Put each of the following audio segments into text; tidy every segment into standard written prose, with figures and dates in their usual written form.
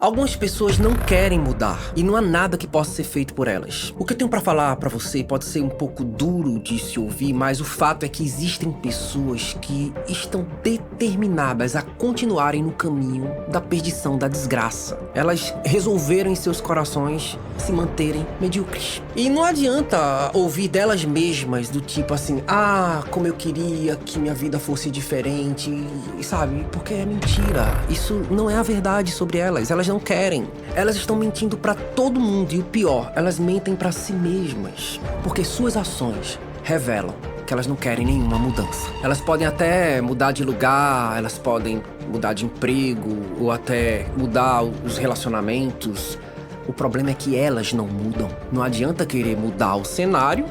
Algumas pessoas não querem mudar e não há nada que possa ser feito por elas. O que eu tenho pra falar pra você pode ser um pouco duro de se ouvir, mas o fato é que existem pessoas que estão determinadas a continuarem no caminho da perdição, da desgraça. Elas resolveram em seus corações se manterem medíocres. E não adianta ouvir delas mesmas do tipo assim, como eu queria que minha vida fosse diferente, sabe? Porque é mentira. Isso não é a verdade sobre elas. Elas não querem. Elas estão mentindo pra todo mundo e o pior, elas mentem pra si mesmas. Porque suas ações revelam que elas não querem nenhuma mudança. Elas podem até mudar de lugar, elas podem mudar de emprego ou até mudar os relacionamentos. O problema é que elas não mudam. Não adianta querer mudar o cenário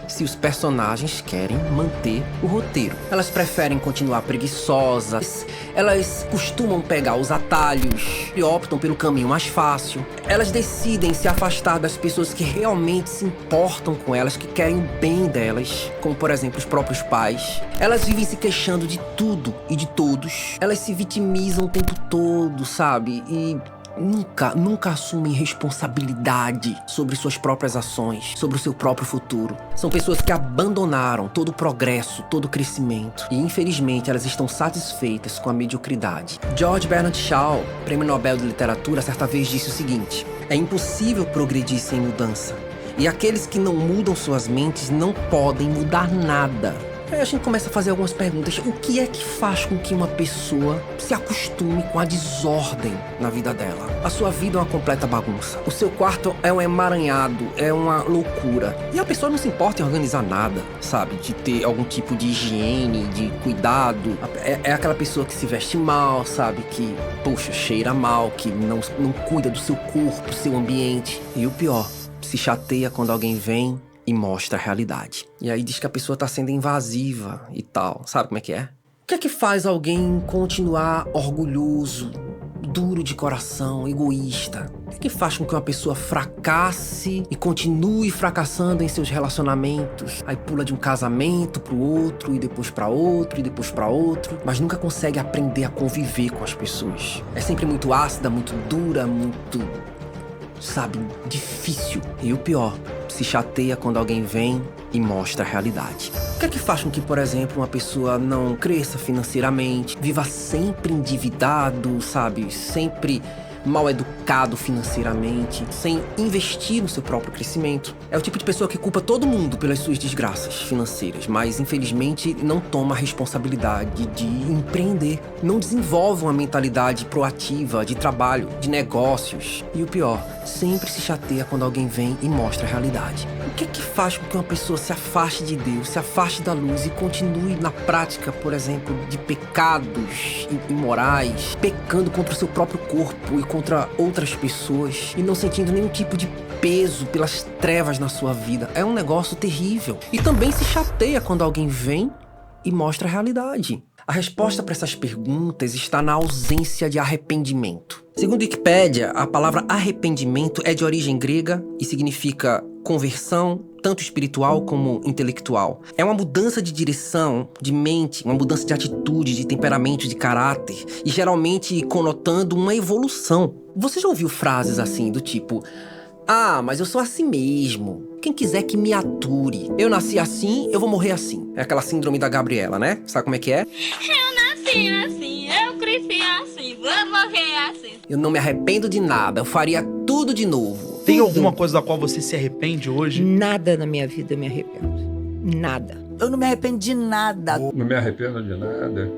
se os personagens querem manter o roteiro. Elas preferem continuar preguiçosas, elas costumam pegar os atalhos e optam pelo caminho mais fácil. Elas decidem se afastar das pessoas que realmente se importam com elas, que querem o bem delas, como por exemplo os próprios pais. Elas vivem se queixando de tudo e de todos. Elas se vitimizam o tempo todo, sabe? E nunca assumem responsabilidade sobre suas próprias ações, sobre o seu próprio futuro. São pessoas que abandonaram todo o progresso, todo o crescimento. E infelizmente elas estão satisfeitas com a mediocridade. George Bernard Shaw, Prêmio Nobel de Literatura, certa vez disse o seguinte: é impossível progredir sem mudança. E aqueles que não mudam suas mentes não podem mudar nada. Aí a gente começa a fazer algumas perguntas. O que é que faz com que uma pessoa se acostume com a desordem na vida dela? A sua vida é uma completa bagunça. O seu quarto é um emaranhado, é uma loucura. E a pessoa não se importa em organizar nada, sabe? De ter algum tipo de higiene, de cuidado. É aquela pessoa que se veste mal, sabe? Que, poxa, cheira mal, que não cuida do seu corpo, do seu ambiente. E o pior, se chateia quando alguém vem e mostra a realidade. E aí diz que a pessoa tá sendo invasiva e tal. Sabe como é que é? O que é que faz alguém continuar orgulhoso, duro de coração, egoísta? O que é que faz com que uma pessoa fracasse e continue fracassando em seus relacionamentos? Aí pula de um casamento pro outro, e depois pra outro, e depois pra outro, mas nunca consegue aprender a conviver com as pessoas. É sempre muito ácida, muito dura, muito, sabe, difícil. E o pior, se chateia quando alguém vem e mostra a realidade. O que é que faz com que, por exemplo, uma pessoa não cresça financeiramente, viva sempre endividado, sabe, sempre mal educado financeiramente, sem investir no seu próprio crescimento? É o tipo de pessoa que culpa todo mundo pelas suas desgraças financeiras, mas infelizmente não toma a responsabilidade de empreender, não desenvolve uma mentalidade proativa de trabalho, de negócios. E o pior, sempre se chateia quando alguém vem e mostra a realidade. O que é que faz com que uma pessoa se afaste de Deus, se afaste da luz e continue na prática, por exemplo, de pecados imorais, pecando contra o seu próprio corpo e contra outras pessoas e não sentindo nenhum tipo de peso pelas trevas na sua vida? É um negócio terrível. E também se chateia quando alguém vem e mostra a realidade. A resposta para essas perguntas está na ausência de arrependimento. Segundo a Wikipédia, a palavra arrependimento é de origem grega e significa conversão, tanto espiritual como intelectual. É uma mudança de direção, de mente, uma mudança de atitude, de temperamento, de caráter, e geralmente conotando uma evolução. Você já ouviu frases assim do tipo: mas eu sou assim mesmo. Quem quiser que me ature. Eu nasci assim, eu vou morrer assim. É aquela síndrome da Gabriela, né? Sabe como é que é? Eu nasci assim, eu cresci assim, vou morrer assim. Eu não me arrependo de nada, eu faria tudo de novo. Tem alguma coisa da qual você se arrepende hoje? Nada na minha vida eu me arrependo. Nada. Eu não me arrependo de nada. Não me arrependo de nada.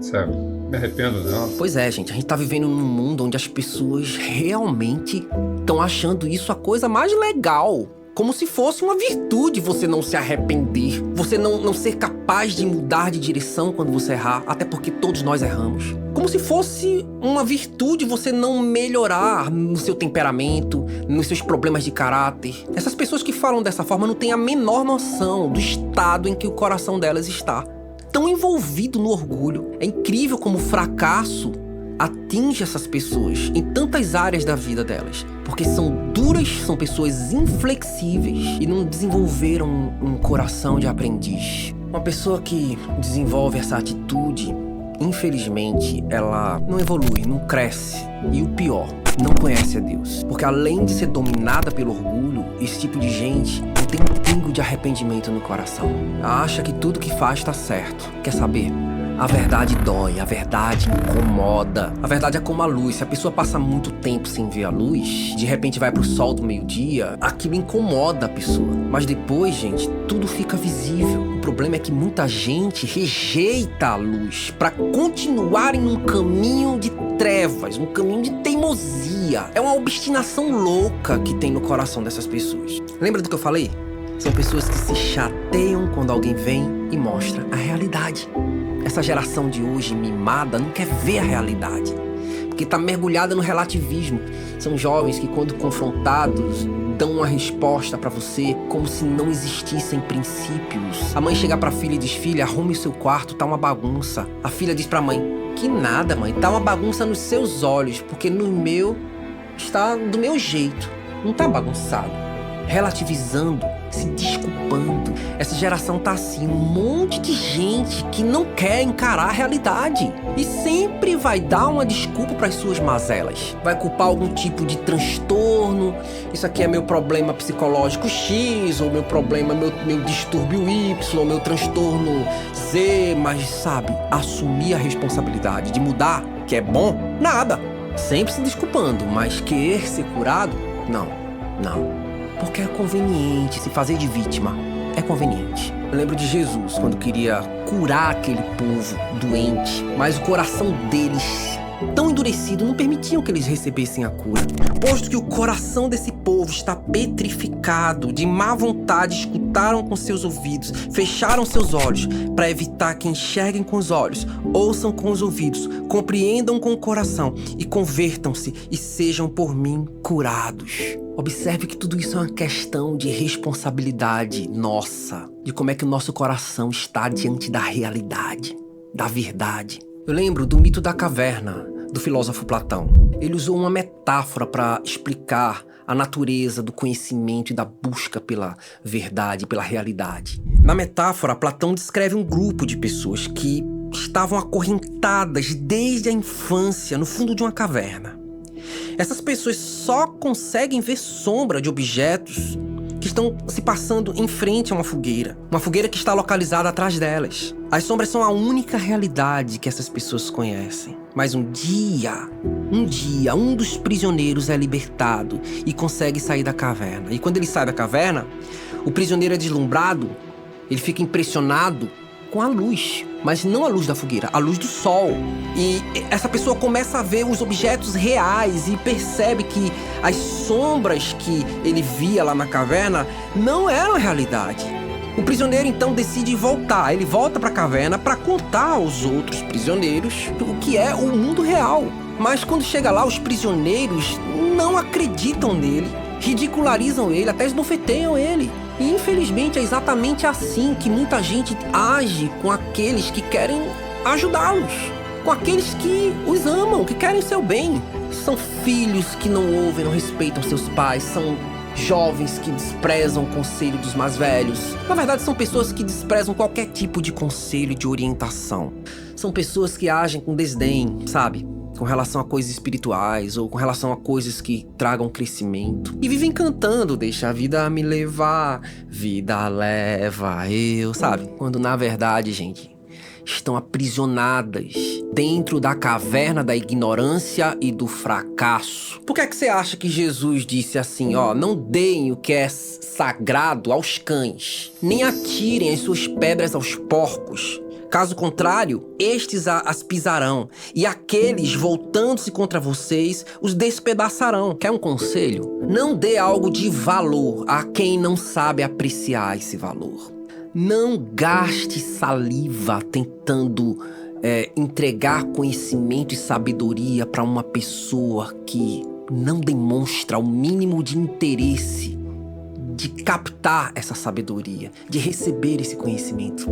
Sério, não me arrependo não. Pois é, gente, a gente tá vivendo num mundo onde as pessoas realmente estão achando isso a coisa mais legal. Como se fosse uma virtude você não se arrepender. Você não ser capaz de mudar de direção quando você errar, até porque todos nós erramos. Como se fosse uma virtude você não melhorar no seu temperamento, nos seus problemas de caráter. Essas pessoas que falam dessa forma não têm a menor noção do estado em que o coração delas está. Tão envolvido no orgulho. É incrível como o fracasso atinge essas pessoas em tantas áreas da vida delas. Porque são duras, são pessoas inflexíveis e não desenvolveram um coração de aprendiz. Uma pessoa que desenvolve essa atitude, infelizmente, ela não evolui, não cresce. E o pior, não conhece a Deus. Porque além de ser dominada pelo orgulho, esse tipo de gente não tem um pingo de arrependimento no coração. Acha que tudo que faz tá certo. Quer saber? A verdade dói, a verdade incomoda. A verdade é como a luz. Se a pessoa passa muito tempo sem ver a luz, de repente vai pro sol do meio-dia, aquilo incomoda a pessoa. Mas depois, gente, tudo fica visível. O problema é que muita gente rejeita a luz pra continuar em um caminho de trevas, um caminho de teimosia. É uma obstinação louca que tem no coração dessas pessoas. Lembra do que eu falei? São pessoas que se chateiam quando alguém vem e mostra a realidade. Essa geração de hoje mimada não quer ver a realidade, porque tá mergulhada no relativismo. São jovens que, quando confrontados, dão uma resposta pra você como se não existissem princípios. A mãe chega pra filha e diz: filha, arrume o seu quarto, tá uma bagunça. A filha diz pra mãe: que nada, mãe, tá uma bagunça nos seus olhos, porque no meu está do meu jeito, não tá bagunçado. Relativizando, se desculpando. Essa geração tá assim, um monte de gente que não quer encarar a realidade e sempre vai dar uma desculpa para as suas mazelas. Vai culpar algum tipo de transtorno. Isso aqui é meu problema psicológico X, ou meu problema, meu distúrbio Y, ou meu transtorno Z. Mas sabe, assumir a responsabilidade de mudar, que é bom, nada. Sempre se desculpando, mas querer ser curado, não. Porque é conveniente se fazer de vítima. É conveniente. Eu lembro de Jesus quando queria curar aquele povo doente, mas o coração deles, tão endurecido, não permitiam que eles recebessem a cura. Posto que o coração desse povo está petrificado, de má vontade, escutaram com seus ouvidos, fecharam seus olhos, para evitar que enxerguem com os olhos, ouçam com os ouvidos, compreendam com o coração e convertam-se e sejam por mim curados. Observe que tudo isso é uma questão de responsabilidade nossa, de como é que o nosso coração está diante da realidade, da verdade. Eu lembro do mito da caverna, do filósofo Platão. Ele usou uma metáfora para explicar a natureza do conhecimento e da busca pela verdade, pela realidade. Na metáfora, Platão descreve um grupo de pessoas que estavam acorrentadas desde a infância no fundo de uma caverna. Essas pessoas só conseguem ver sombra de objetos que estão se passando em frente a uma fogueira que está localizada atrás delas. As sombras são a única realidade que essas pessoas conhecem. Mas um dia, um dos prisioneiros é libertado e consegue sair da caverna. E quando ele sai da caverna, o prisioneiro é deslumbrado, ele fica impressionado com a luz, mas não a luz da fogueira, a luz do sol. E essa pessoa começa a ver os objetos reais e percebe que as sombras que ele via lá na caverna não eram a realidade. O prisioneiro então decide voltar. Ele volta para a caverna para contar aos outros prisioneiros o que é o mundo real. Mas quando chega lá, os prisioneiros não acreditam nele, ridicularizam ele, até esbofeteiam ele. E infelizmente é exatamente assim que muita gente age com aqueles que querem ajudá-los, com aqueles que os amam, que querem o seu bem. São filhos que não ouvem, não respeitam seus pais, são jovens que desprezam o conselho dos mais velhos. Na verdade, são pessoas que desprezam qualquer tipo de conselho, de orientação. São pessoas que agem com desdém, sabe? Com relação a coisas espirituais ou com relação a coisas que tragam crescimento. E vivem cantando: deixa a vida me levar, vida leva eu, sabe? Quando na verdade, gente, estão aprisionadas dentro da caverna da ignorância e do fracasso. Por que é que você acha que Jesus disse assim, não deem o que é sagrado aos cães, nem atirem as suas pedras aos porcos? Caso contrário, estes as pisarão, e aqueles, voltando-se contra vocês, os despedaçarão. Quer um conselho? Não dê algo de valor a quem não sabe apreciar esse valor. Não gaste saliva tentando entregar conhecimento e sabedoria para uma pessoa que não demonstra o mínimo de interesse de captar essa sabedoria, de receber esse conhecimento.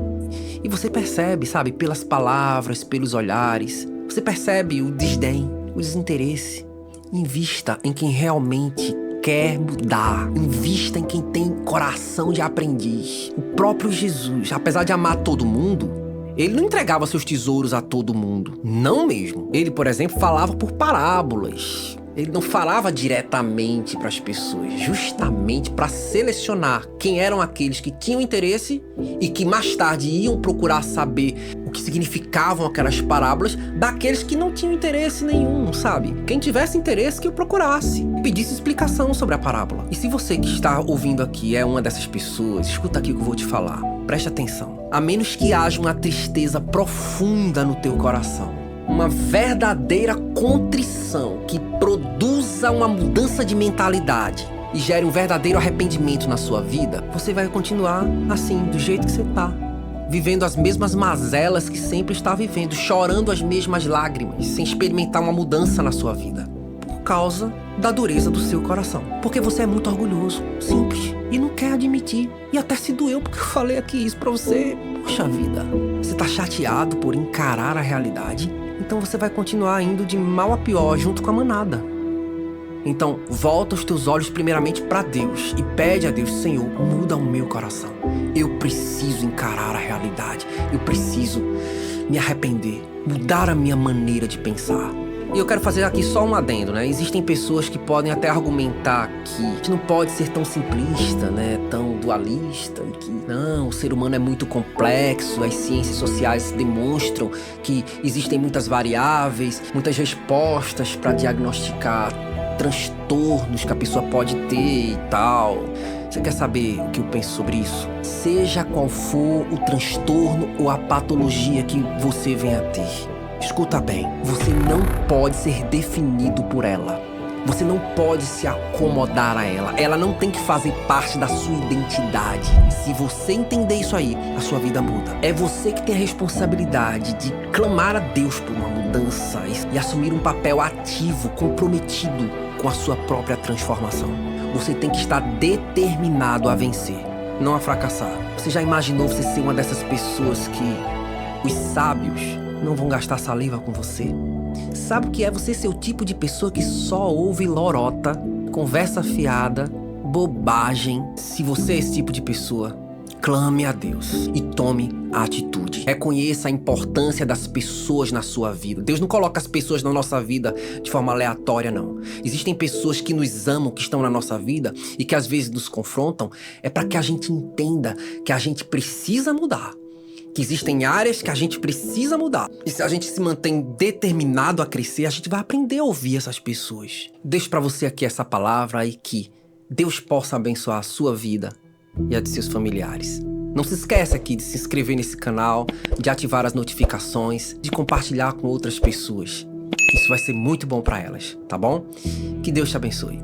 E você percebe, sabe, pelas palavras, pelos olhares, você percebe o desdém, o desinteresse. Invista em quem realmente quer mudar. Invista em quem tem coração de aprendiz. O próprio Jesus, apesar de amar todo mundo, ele não entregava seus tesouros a todo mundo. Não mesmo. Ele, por exemplo, falava por parábolas. Ele não falava diretamente para as pessoas, justamente para selecionar quem eram aqueles que tinham interesse e que mais tarde iam procurar saber o que significavam aquelas parábolas daqueles que não tinham interesse nenhum, sabe? Quem tivesse interesse que o procurasse e pedisse explicação sobre a parábola. E se você que está ouvindo aqui é uma dessas pessoas, escuta aqui o que eu vou te falar. Preste atenção. A menos que haja uma tristeza profunda no teu coração, uma verdadeira contrição que produza uma mudança de mentalidade e gere um verdadeiro arrependimento na sua vida, você vai continuar assim, do jeito que você tá, vivendo as mesmas mazelas que sempre está vivendo, chorando as mesmas lágrimas, sem experimentar uma mudança na sua vida, por causa da dureza do seu coração. Porque você é muito orgulhoso, simples, e não quer admitir. E até se doeu porque eu falei aqui isso pra você. Poxa vida, você tá chateado por encarar a realidade? Então você vai continuar indo de mal a pior junto com a manada. Então, volta os teus olhos primeiramente para Deus e pede a Deus: Senhor, muda o meu coração. Eu preciso encarar a realidade. Eu preciso me arrepender, mudar a minha maneira de pensar. E eu quero fazer aqui só um adendo, né? Existem pessoas que podem até argumentar que não pode ser tão simplista, né? Tão dualista, e que não, o ser humano é muito complexo, as ciências sociais demonstram que existem muitas variáveis, muitas respostas para diagnosticar transtornos que a pessoa pode ter e tal. Você quer saber o que eu penso sobre isso? Seja qual for o transtorno ou a patologia que você venha a ter, escuta bem, você não pode ser definido por ela. Você não pode se acomodar a ela. Ela não tem que fazer parte da sua identidade. Se você entender isso aí, a sua vida muda. É você que tem a responsabilidade de clamar a Deus por uma mudança e assumir um papel ativo, comprometido com a sua própria transformação. Você tem que estar determinado a vencer, não a fracassar. Você já imaginou você ser uma dessas pessoas que os sábios não vão gastar saliva com você? Sabe o que é você ser o tipo de pessoa que só ouve lorota, conversa fiada, bobagem? Se você é esse tipo de pessoa, clame a Deus e tome a atitude. Reconheça a importância das pessoas na sua vida. Deus não coloca as pessoas na nossa vida de forma aleatória, não. Existem pessoas que nos amam, que estão na nossa vida e que às vezes nos confrontam. É para que a gente entenda que a gente precisa mudar. Que existem áreas que a gente precisa mudar. E se a gente se mantém determinado a crescer, a gente vai aprender a ouvir essas pessoas. Deixo pra você aqui essa palavra e que Deus possa abençoar a sua vida e a de seus familiares. Não se esqueça aqui de se inscrever nesse canal, de ativar as notificações, de compartilhar com outras pessoas. Isso vai ser muito bom pra elas, tá bom? Que Deus te abençoe.